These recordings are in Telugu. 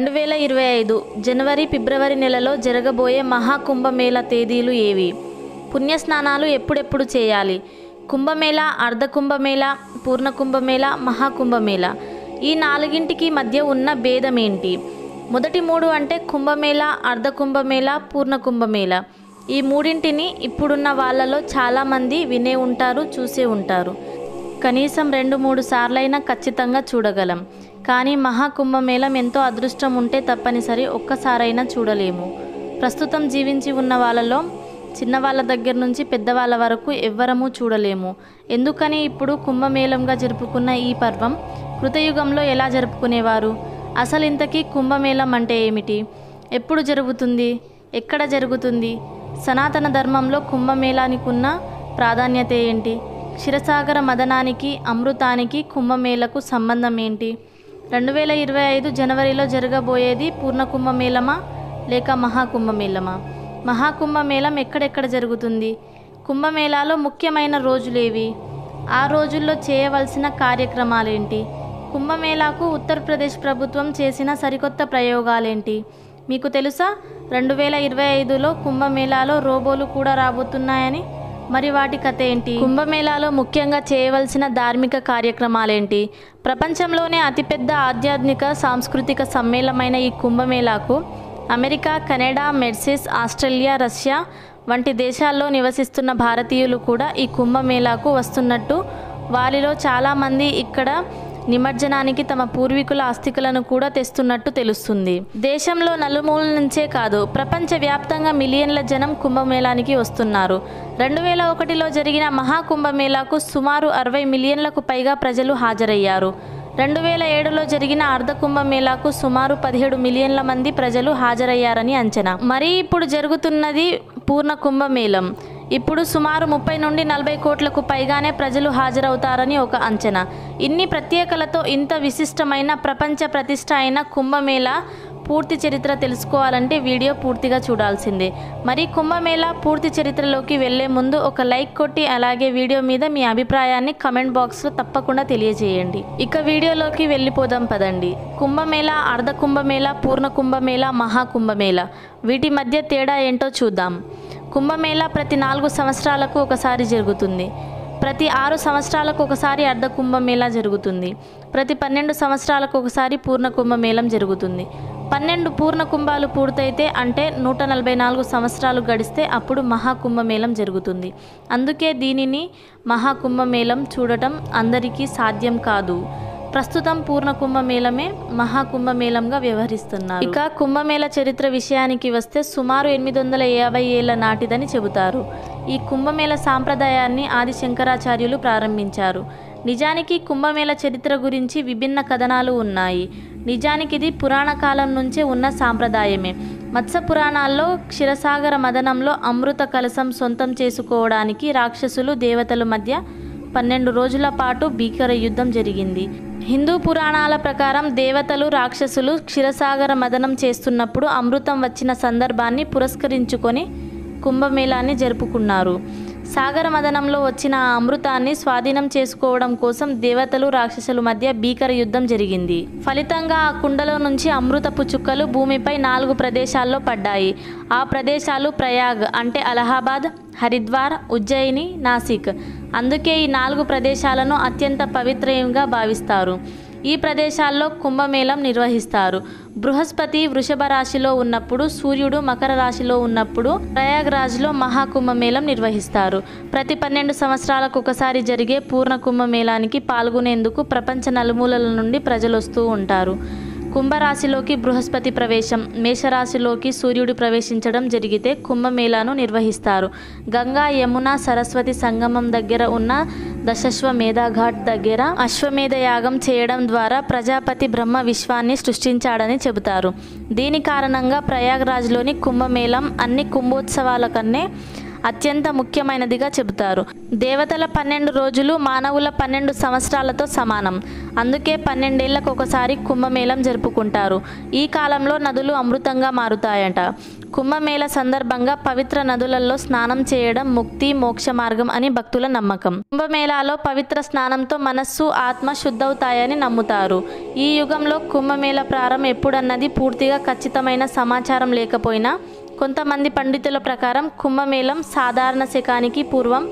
2025 జనవరి ఫిబ్రవరి నెలలో జరగబోయే మహాకుంభమేళా తేదీలు ఏవి? పుణ్యస్నానాలు ఎప్పుడెప్పుడు చేయాలి? కుంభమేళా, అర్ధకుంభమేళా, పూర్ణకుంభమేళా, మహాకుంభమేళా ఈ నాలుగింటికి మధ్య ఉన్న భేదం ఏంటి? మొదటి మూడు అంటే కుంభమేళా, అర్ధకుంభమేళా, పూర్ణకుంభమేళా. ఈ మూడింటిని ఇప్పుడున్న వాళ్ళలో చాలామంది వినే ఉంటారు, చూసే ఉంటారు. కనీసం 2-3 సార్లైనా ఖచ్చితంగా చూడగలం. కానీ మహాకుంభమేళం ఎంతో అదృష్టం ఉంటే తప్పనిసరి ఒక్కసారైనా చూడలేము. ప్రస్తుతం జీవించి ఉన్న వాళ్ళలో చిన్నవాళ్ళ దగ్గర నుంచి పెద్దవాళ్ళ వరకు ఎవ్వరము చూడలేము. ఎందుకని ఇప్పుడు కుంభమేళంగా జరుపుకున్న ఈ పర్వం కృతయుగంలో ఎలా జరుపుకునేవారు? అసలు ఇంతకీ కుంభమేళం అంటే ఏమిటి? ఎప్పుడు జరుగుతుంది? ఎక్కడ జరుగుతుంది? సనాతన ధర్మంలో కుంభమేళానికి ఉన్న ప్రాధాన్యత ఏంటి? క్షీరసాగర మదనానికి, అమృతానికి కుంభమేళకు సంబంధం ఏంటి? 2025 జనవరిలో జరగబోయేది పూర్ణకుంభమేళమా లేక మహాకుంభమేళమా? మహాకుంభమేళం ఎక్కడెక్కడ జరుగుతుంది? కుంభమేళాలో ముఖ్యమైన రోజులేవి? ఆ రోజుల్లో చేయవలసిన కార్యక్రమాలేంటి? కుంభమేళాకు ఉత్తరప్రదేశ్ ప్రభుత్వం చేసిన సరికొత్త ప్రయోగాలేంటి? మీకు తెలుసా 2025లో కుంభమేళాలో రోబోలు కూడా రాబోతున్నాయని? మరి వాటి కథ ఏంటి? కుంభమేళాలో ముఖ్యంగా చేయవలసిన ధార్మిక కార్యక్రమాలేంటి? ప్రపంచంలోనే అతిపెద్ద ఆధ్యాత్మిక సాంస్కృతిక సమ్మేళనమైన ఈ కుంభమేళాకు అమెరికా, కెనడా, మెడ్సిస్, ఆస్ట్రేలియా, రష్యా వంటి దేశాల్లో నివసిస్తున్న భారతీయులు కూడా ఈ కుంభమేళాకు వస్తున్నట్టు, వారిలో చాలామంది ఇక్కడ నిమజ్జనానికి తమ పూర్వీకుల అస్థికలను కూడా తెస్తున్నట్టు తెలుస్తుంది. దేశంలో నలుమూల నుంచే కాదు, ప్రపంచవ్యాప్తంగా మిలియన్ల జనం కుంభమేళానికి వస్తున్నారు. 2001లో జరిగిన మహాకుంభమేళాకు సుమారు 60 మిలియన్లకు పైగా ప్రజలు హాజరయ్యారు. 2007లో జరిగిన అర్ధకుంభమేళాకు సుమారు 17 మిలియన్ల మంది ప్రజలు హాజరయ్యారని అంచనా. మరి ఇప్పుడు జరుగుతున్నది పూర్ణ కుంభమేళం. ఇప్పుడు సుమారు 30 నుండి 40 కోట్లకు పైగానే ప్రజలు హాజరవుతారని ఒక అంచనా. ఇన్ని ప్రత్యేకలతో ఇంత విశిష్టమైన ప్రపంచ ప్రతిష్ట అయిన కుంభమేళా పూర్తి చరిత్ర తెలుసుకోవాలంటే వీడియో పూర్తిగా చూడాల్సిందే. మరి కుంభమేళా పూర్తి చరిత్రలోకి వెళ్లే ముందు ఒక లైక్ కొట్టి, అలాగే వీడియో మీద మీ అభిప్రాయాన్ని కమెంట్ బాక్స్లో తప్పకుండా తెలియజేయండి. ఇక వీడియోలోకి వెళ్ళిపోదాం పదండి. కుంభమేళా, అర్ధకుంభమేళా, పూర్ణ కుంభమేళా, మహాకుంభమేళా వీటి మధ్య తేడా ఏంటో చూద్దాం. కుంభమేళా ప్రతి 4 సంవత్సరాలకు ఒకసారి జరుగుతుంది. ప్రతి 6 సంవత్సరాలకు ఒకసారి అర్ధకుంభమేళా జరుగుతుంది. ప్రతి 12 సంవత్సరాలకు ఒకసారి పూర్ణ కుంభమేళం జరుగుతుంది. 12 పూర్ణ కుంభాలు పూర్తయితే, అంటే 144 సంవత్సరాలు గడిస్తే అప్పుడు మహాకుంభమేళం జరుగుతుంది. అందుకే దీనిని మహాకుంభమేళం చూడటం అందరికీ సాధ్యం కాదు. ప్రస్తుతం పూర్ణ కుంభమేళమే మహాకుంభమేళంగా వ్యవహరిస్తున్నారు. ఇక కుంభమేళ చరిత్ర విషయానికి వస్తే సుమారు 850 ఏళ్ల నాటిదని చెబుతారు. ఈ కుంభమేళ సాంప్రదాయాన్ని ఆది శంకరాచార్యులు ప్రారంభించారు. నిజానికి కుంభమేళ చరిత్ర గురించి విభిన్న కథనాలు ఉన్నాయి. నిజానికి ఇది పురాణ కాలం నుంచే ఉన్న సాంప్రదాయమే. మత్స్య పురాణాల్లో క్షీరసాగర మదనంలో అమృత కలశం సొంతం చేసుకోవడానికి రాక్షసులు, దేవతల మధ్య 12 రోజుల పాటు భీకర యుద్ధం జరిగింది. హిందూ పురాణాల ప్రకారం దేవతలు, రాక్షసులు క్షీరసాగర మదనం చేస్తున్నప్పుడు అమృతం వచ్చిన సందర్భాన్ని పురస్కరించుకొని కుంభమేళాన్ని జరుపుకున్నారు. సాగర మదనంలో వచ్చిన ఆ అమృతాన్ని స్వాధీనం చేసుకోవడం కోసం దేవతలు, రాక్షసుల మధ్య భీకర యుద్ధం జరిగింది. ఫలితంగా ఆ కుండలో నుంచి అమృతపు చుక్కలు భూమిపై 4 ప్రదేశాల్లో పడ్డాయి. ఆ ప్రదేశాలు ప్రయాగ్ అంటే అలహాబాద్, హరిద్వార్, ఉజ్జయిని, నాసిక్. అందుకే ఈ 4 ప్రదేశాలను అత్యంత పవిత్రంగా భావిస్తారు. ఈ ప్రదేశాల్లో కుంభమేళం నిర్వహిస్తారు. బృహస్పతి వృషభ రాశిలో ఉన్నప్పుడు, సూర్యుడు మకర రాశిలో ఉన్నప్పుడు ప్రయాగ్రాజ్లో మహాకుంభమేళం నిర్వహిస్తారు. ప్రతి 12 సంవత్సరాలకు ఒకసారి జరిగే పూర్ణ కుంభమేళానికి పాల్గొనేందుకు ప్రపంచ నలుమూలల నుండి ప్రజలు వస్తూ ఉంటారు. కుంభరాశిలోకి బృహస్పతి ప్రవేశం, మేషరాశిలోకి సూర్యుడు ప్రవేశించడం జరిగితే కుంభమేళాను నిర్వహిస్తారు. గంగా, యమున, సరస్వతి సంగమం దగ్గర ఉన్న దశాశ్వమేధ ఘాట్ దగ్గర అశ్వమేధ యాగం చేయడం ద్వారా ప్రజాపతి బ్రహ్మ విశ్వాన్ని సృష్టించాడని చెబుతారు. దీని కారణంగా ప్రయాగ్రాజ్లోని కుంభమేళం అన్ని కుంభోత్సవాల కన్నా అత్యంత ముఖ్యమైనదిగా చెబుతారు. దేవతల 12 రోజులు మానవుల 12 సంవత్సరాలతో సమానం. అందుకే 12 ఏళ్లకు ఒకసారి కుంభమేళం జరుపుకుంటారు. ఈ కాలంలో నదులు అమృతంగా మారుతాయట. కుంభమేళ సందర్భంగా పవిత్ర నదులలో స్నానం చేయడం ముక్తి మోక్ష మార్గం అని భక్తుల నమ్మకం. కుంభమేళాలో పవిత్ర స్నానంతో మనస్సు ఆత్మ శుద్ధవుతాయని నమ్ముతారు. ఈ యుగంలో కుంభమేళ ప్రారంభం ఎప్పుడన్నది పూర్తిగా ఖచ్చితమైన సమాచారం లేకపోయినా కొంతమంది పండితుల ప్రకారం కుంభమేళం సాధారణ శకానికి పూర్వం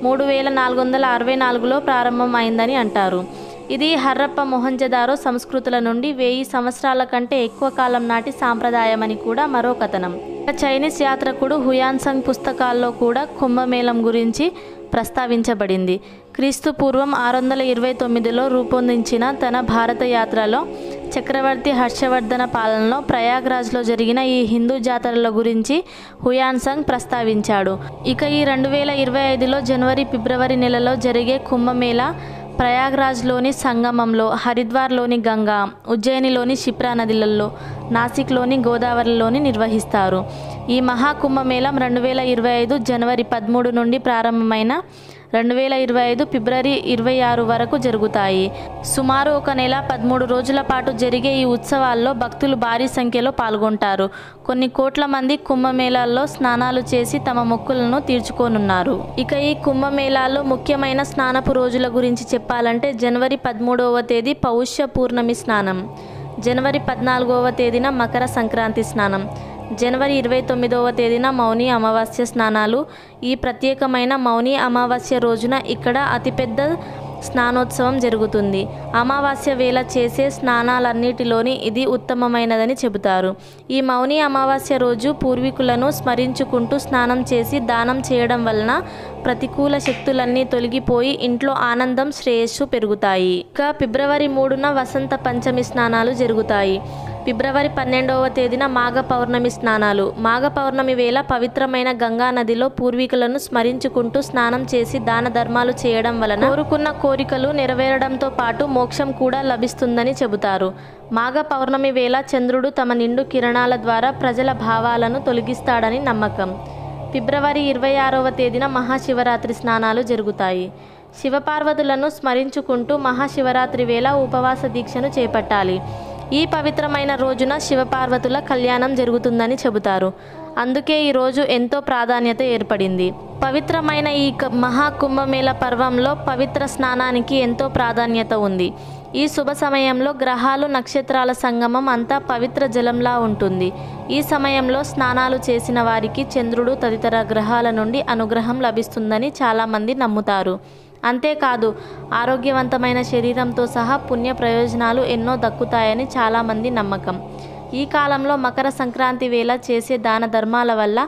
3464లో ప్రారంభం అయిందని అంటారు. ఇది హర్రప్ప మొహంజదారో సంస్కృతుల నుండి 1000 సంవత్సరాల కంటే ఎక్కువ కాలం నాటి సాంప్రదాయమని కూడా మరో కథనం. చైనీస్ యాత్రికుడు హుయాన్సంగ్ పుస్తకాల్లో కూడా కుంభమేళం గురించి ప్రస్తావించబడింది. క్రీస్తు పూర్వం 629లో రూపొందించిన తన భారత యాత్రలో చక్రవర్తి హర్షవర్ధన పాలనలో ప్రయాగ్రాజ్లో జరిగిన ఈ హిందూ జాతరల గురించి హుయాన్సంగ్ ప్రస్తావించాడు. ఇక ఈ 2025లో జనవరి ఫిబ్రవరి నెలలో జరిగే కుంభమేళా ప్రయాగ్రాజ్లోని సంగమంలో, హరిద్వార్లోని గంగా, ఉజ్జయినిలోని షిప్రా నదులలో, నాసిక్లోని గోదావరిలోని నిర్వహిస్తారు. ఈ మహాకుంభమేళం 2025 జనవరి 13 నుండి ప్రారంభమైన 2025 ఫిబ్రవరి 26 వరకు జరుగుతాయి. సుమారు 1 నెల 13 రోజుల పాటు జరిగే ఈ ఉత్సవాల్లో భక్తులు భారీ సంఖ్యలో పాల్గొంటారు. కొన్ని కోట్ల మంది కుంభమేళాల్లో స్నానాలు చేసి తమ మొక్కులను తీర్చుకోనున్నారు. ఇక ఈ కుంభమేళాలో ముఖ్యమైన స్నానపు రోజుల గురించి చెప్పాలంటే జనవరి 13వ తేదీ పౌష్య పూర్ణమి స్నానం, జనవరి 14వ తేదీన మకర సంక్రాంతి స్నానం, జనవరి 29వ తేదీన మౌని అమావాస్య స్నానాలు. ఈ ప్రత్యేకమైన మౌని అమావాస్య రోజున ఇక్కడ అతిపెద్ద స్నానోత్సవం జరుగుతుంది. అమావాస్య వేళ చేసే స్నానాలన్నిటిలోని ఇది ఉత్తమమైనదని చెబుతారు. ఈ మౌని అమావాస్య రోజు పూర్వీకులను స్మరించుకుంటూ స్నానం చేసి దానం చేయడం వలన ప్రతికూల శక్తులన్నీ తొలగిపోయి ఇంట్లో ఆనందం శ్రేయస్సు పెరుగుతాయి. ఇక ఫిబ్రవరి 3న వసంత పంచమి స్నానాలు జరుగుతాయి. ఫిబ్రవరి 12వ తేదీన మాఘ పౌర్ణమి స్నానాలు. మాఘ పౌర్ణమి వేళ పవిత్రమైన గంగా నదిలో పూర్వీకులను స్మరించుకుంటూ స్నానం చేసి దాన ధర్మాలు చేయడం వలన కోరుకున్న కోరికలు నెరవేరడంతో పాటు మోక్షం కూడా లభిస్తుందని చెబుతారు. మాఘ పౌర్ణమి వేళ చంద్రుడు తమ నిండు కిరణాల ద్వారా ప్రజల భావాలను తొలగిస్తాడని నమ్మకం. ఫిబ్రవరి 26వ తేదీన మహాశివరాత్రి స్నానాలు జరుగుతాయి. శివపార్వతులను స్మరించుకుంటూ మహాశివరాత్రి వేళ ఉపవాస దీక్షను చేపట్టాలి. ఈ పవిత్రమైన రోజున శివపార్వతుల కళ్యాణం జరుగుతుందని చెబుతారు. అందుకే ఈ రోజు ఎంతో ప్రాధాన్యత ఏర్పడింది. పవిత్రమైన ఈ మహాకుంభమేళ పర్వంలో పవిత్ర స్నానానికి ఎంతో ప్రాధాన్యత ఉంది. ఈ శుభ సమయంలో గ్రహాలు నక్షత్రాల సంగమం అంతా పవిత్ర జలంలా ఉంటుంది. ఈ సమయంలో స్నానాలు చేసిన వారికి చంద్రుడు తదితర గ్రహాల నుండి అనుగ్రహం లభిస్తుందని చాలామంది నమ్ముతారు. అంతేకాదు ఆరోగ్యవంతమైన శరీరంతో సహా పుణ్య ప్రయోజనాలు ఎన్నో దక్కుతాయని చాలామంది నమ్మకం. ఈ కాలంలో మకర సంక్రాంతి వేళ చేసే దాన ధర్మాల వల్ల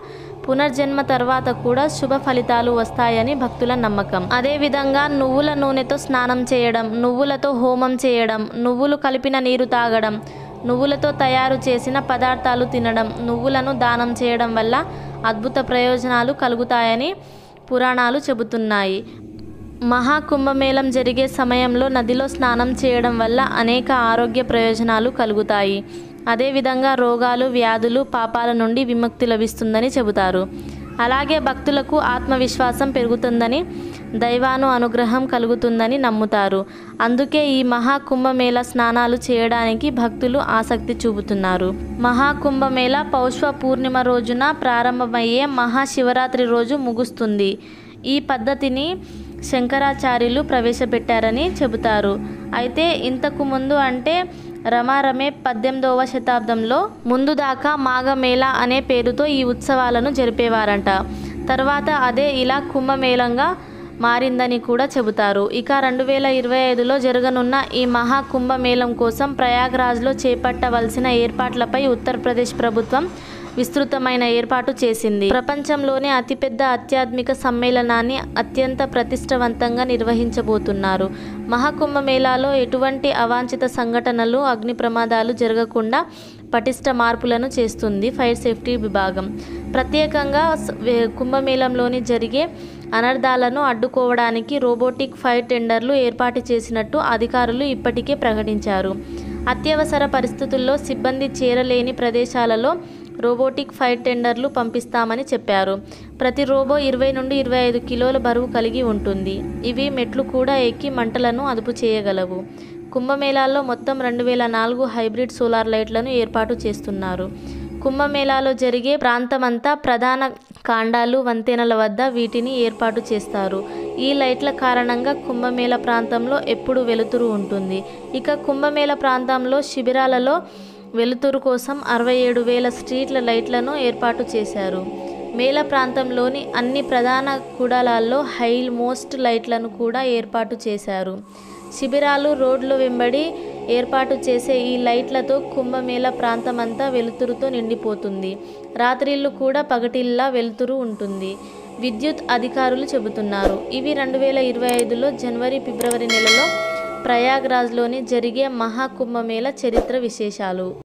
పునర్జన్మ తర్వాత కూడా శుభ ఫలితాలు వస్తాయని భక్తుల నమ్మకం. అదేవిధంగా నువ్వుల నూనెతో స్నానం చేయడం, నువ్వులతో హోమం చేయడం, నువ్వులు కలిపిన నీరు తాగడం, నువ్వులతో తయారు చేసిన పదార్థాలు తినడం, నువ్వులను దానం చేయడం వల్ల అద్భుత ప్రయోజనాలు కలుగుతాయని పురాణాలు చెబుతున్నాయి. మహాకుంభమేళం జరిగే సమయంలో నదిలో స్నానం చేయడం వల్ల అనేక ఆరోగ్య ప్రయోజనాలు కలుగుతాయి. అదేవిధంగా రోగాలు, వ్యాధులు, పాపాల నుండి విముక్తి లభిస్తుందని చెబుతారు. అలాగే భక్తులకు ఆత్మవిశ్వాసం పెరుగుతుందని, దైవాను అనుగ్రహం కలుగుతుందని నమ్ముతారు. అందుకే ఈ మహాకుంభమేళ స్నానాలు చేయడానికి భక్తులు ఆసక్తి చూపుతున్నారు. మహాకుంభమేళ పౌష్య పూర్ణిమ రోజున ప్రారంభమయ్యే మహాశివరాత్రి రోజు ముగుస్తుంది. ఈ పద్ధతిని శంకరాచార్యులు ప్రవేశపెట్టారని చెబుతారు. అయితే ఇంతకు ముందు అంటే రమారమే 18వ శతాబ్దంలో ముందు దాకా మాఘమేళా అనే పేరుతో ఈ ఉత్సవాలను జరిపేవారంట. తర్వాత అదే ఇలా కుంభమేళంగా మారిందని కూడా చెబుతారు. ఇక 2025లో జరగనున్న ఈ మహాకుంభమేళం కోసం ప్రయాగ్రాజ్లో చేపట్టవలసిన ఏర్పాట్లపై ఉత్తరప్రదేశ్ ప్రభుత్వం విస్తృతమైన ఏర్పాటు చేసింది. ప్రపంచంలోనే అతిపెద్ద ఆధ్యాత్మిక సమ్మేళనాన్ని అత్యంత ప్రతిష్టవంతంగా నిర్వహించబోతున్నారు. మహాకుంభమేళాలో ఎటువంటి అవాంఛిత సంఘటనలు, అగ్ని ప్రమాదాలు జరగకుండా పటిష్ట మార్పులను చేస్తుంది ఫైర్ సేఫ్టీ విభాగం. ప్రత్యేకంగా కుంభమేళంలోని జరిగే అనర్థాలను అడ్డుకోవడానికి రోబోటిక్ ఫైర్ టెండర్లు ఏర్పాటు చేసినట్టు అధికారులు ఇప్పటికే ప్రకటించారు. అత్యవసర పరిస్థితుల్లో సిబ్బంది చేరలేని ప్రదేశాలలో రోబోటిక్ ఫైర్ టెండర్లు పంపిస్తామని చెప్పారు. ప్రతి రోబో 20 నుండి 25 కిలోల బరువు కలిగి ఉంటుంది. ఇవి మెట్లు కూడా ఎక్కి మంటలను అదుపు చేయగలవు. కుంభమేళాలో మొత్తం 2004 హైబ్రిడ్ సోలార్ లైట్లను ఏర్పాటు చేస్తున్నారు. కుంభమేళాలో జరిగే ప్రాంతమంతా ప్రధాన కాండాలు, వంతెనల వద్ద వీటిని ఏర్పాటు చేస్తారు. ఈ లైట్ల కారణంగా కుంభమేళ ప్రాంతంలో ఎప్పుడు వెలుతురు ఉంటుంది. ఇక కుంభమేళ ప్రాంతంలో శిబిరాలలో వెలుతురు కోసం 67,000 స్ట్రీట్ల లైట్లను ఏర్పాటు చేశారు. మేళ ప్రాంతంలోని అన్ని ప్రధాన కూడలాల్లో హై మోస్ట్ లైట్లను కూడా ఏర్పాటు చేశారు. శిబిరాలు, రోడ్ల వెంబడి ఏర్పాటు చేసే ఈ లైట్లతో కుంభమేళ ప్రాంతమంతా వెలుతురుతో నిండిపోతుంది. రాత్రిళ్ళు కూడా పగటిల్లా వెలుతురు ఉంటుంది. విద్యుత్ అధికారులు చెబుతున్నారు. ఇవి 2025లో జనవరి, ఫిబ్రవరి నెలలో ప్రయాగ్రాజ్లోని జరిగే మహాకుంభమేళ చరిత్ర విశేషాలు.